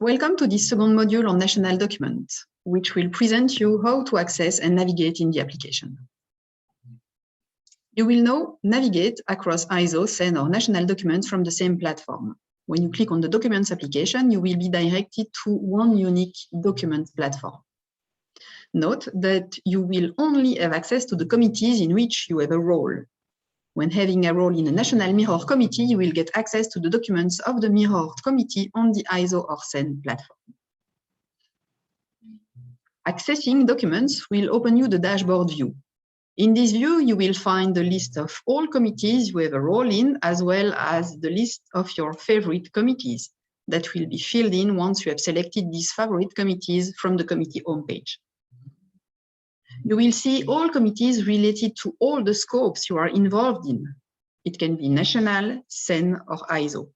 Welcome to this second module on national documents, which will present you how to access and navigate in the application. You will now navigate across ISO, CEN, or national documents from the same platform. When you click on the Documents application, you will be directed to one unique document platform. Note that you will only have access to the committees in which you have a role. When having a role in a national mirror committee, you will get access to the documents of the mirrored committee on the ISO or CEN platform. Accessing documents will open you the dashboard view. In this view, you will find the list of all committees you have a role in, as well as the list of your favorite committees that will be filled in once you have selected these favorite committees from the committee homepage. You will see all committees related to all the scopes you are involved in. It can be national, CEN, or ISO.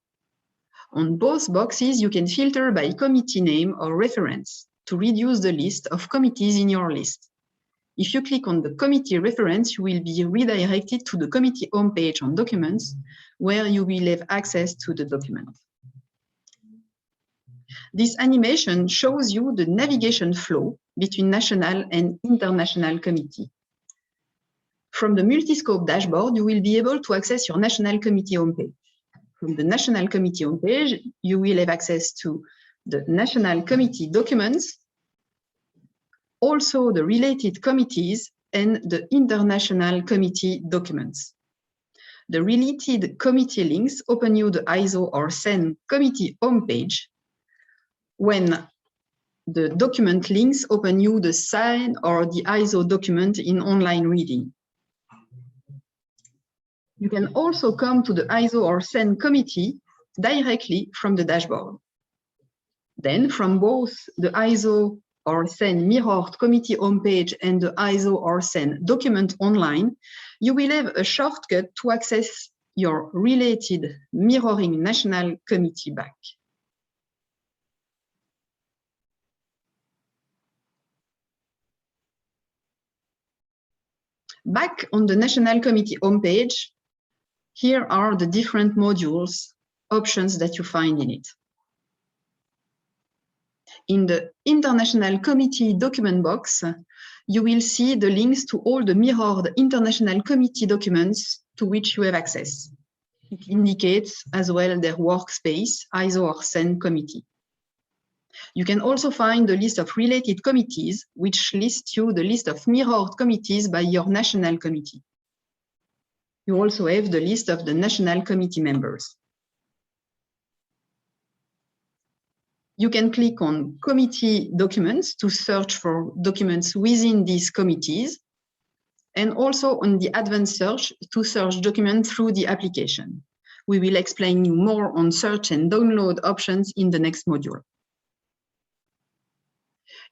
On both boxes, you can filter by committee name or reference to reduce the list of committees in your list. If you click on the committee reference, you will be redirected to the committee homepage on Documents, where you will have access to the document. This animation shows you the navigation flow between national and international committee. From the multi-scope dashboard, you will be able to access your national committee homepage. From the national committee homepage, you will have access to the national committee documents, also the related committees and the international committee documents. The related committee links open you the ISO or CEN committee homepage, when the document links open you the CEN or the ISO document in online reading. You can also come to the ISO or CEN committee directly from the dashboard. Then from both the ISO or CEN mirrored committee homepage and the ISO or CEN document online, you will have a shortcut to access your related mirroring national committee back. Back on the National Committee homepage, here are the different modules, options that you find in it. In the International Committee document box, you will see the links to all the mirrored International Committee documents to which you have access. It indicates as well their workspace, ISO or CEN committee. You can also find the list of related committees, which lists you the list of mirrored committees by your national committee. You also have the list of the national committee members. You can click on committee documents to search for documents within these committees, and also on the advanced search to search documents through the application. We will explain you more on search and download options in the next module.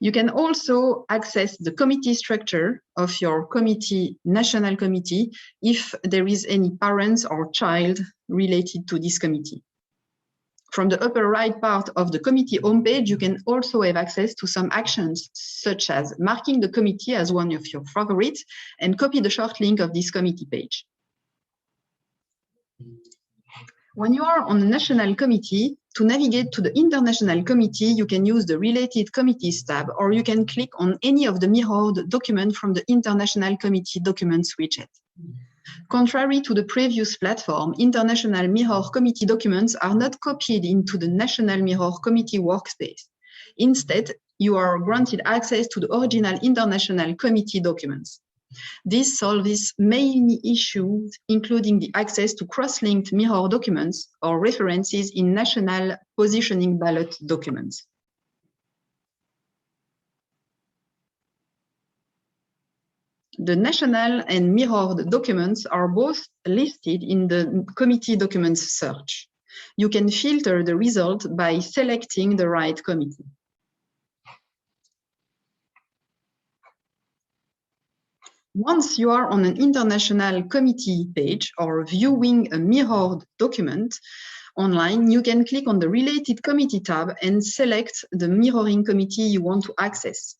You can also access the committee structure of your committee, national committee, if there is any parents or child related to this committee. From the upper right part of the committee homepage, you can also have access to some actions, such as marking the committee as one of your favorites and copy the short link of this committee page. When you are on the national committee, to navigate to the international committee, you can use the Related Committees tab, or you can click on any of the mirrored documents from the International Committee Documents widget. Contrary to the previous platform, International Mirror Committee documents are not copied into the National Mirror Committee workspace. Instead, you are granted access to the original International Committee documents. This solves many issues, including the access to cross-linked mirror documents or references in national positioning ballot documents. The national and mirrored documents are both listed in the committee documents search. You can filter the result by selecting the right committee. Once you are on an international committee page or viewing a mirrored document online, you can click on the Related Committee tab and select the mirroring committee you want to access.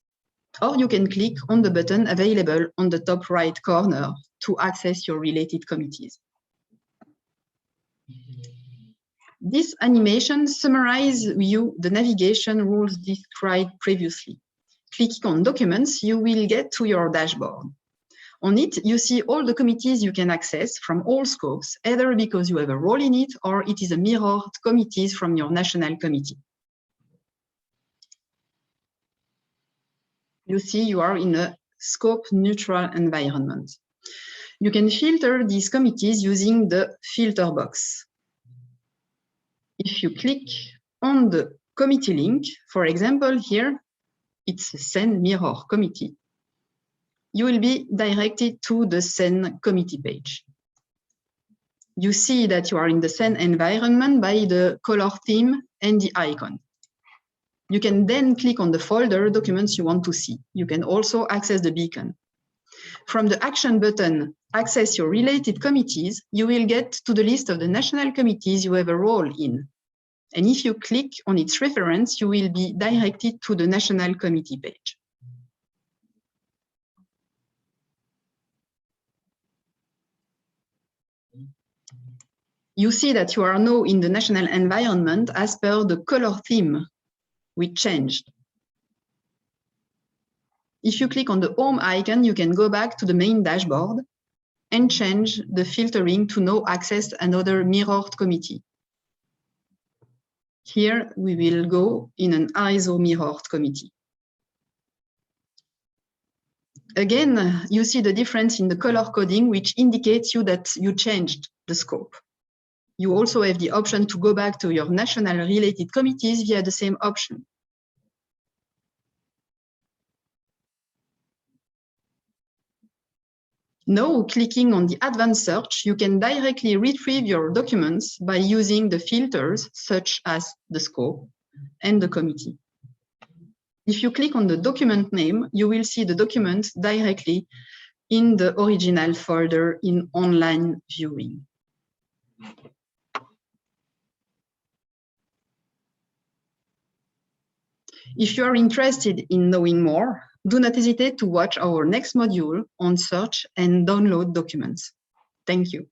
Or you can click on the button available on the top right corner to access your related committees. This animation summarizes you the navigation rules described previously. Clicking on Documents, you will get to your dashboard. On it, you see all the committees you can access from all scopes, either because you have a role in it or it is a mirrored committees from your national committee. You see you are in a scope-neutral environment. You can filter these committees using the filter box. If you click on the committee link, for example, here, it's a SEN mirror committee, you will be directed to the SEN committee page. You see that you are in the SEN environment by the color theme and the icon. You can then click on the folder documents you want to see. You can also access the beacon. From the action button, access your related committees, you will get to the list of the national committees you have a role in. And if you click on its reference, you will be directed to the national committee page. You see that you are now in the national environment as per the color theme, which changed. If you click on the home icon, you can go back to the main dashboard and change the filtering to now access another mirrored committee. Here we will go in an ISO mirrored committee. Again, you see the difference in the color coding, which indicates you that you changed the scope. You also have the option to go back to your national related committees via the same option. Now, clicking on the advanced search, you can directly retrieve your documents by using the filters such as the scope and the committee. If you click on the document name, you will see the document directly in the original folder in online viewing. If you are interested in knowing more, do not hesitate to watch our next module on search and download documents. Thank you.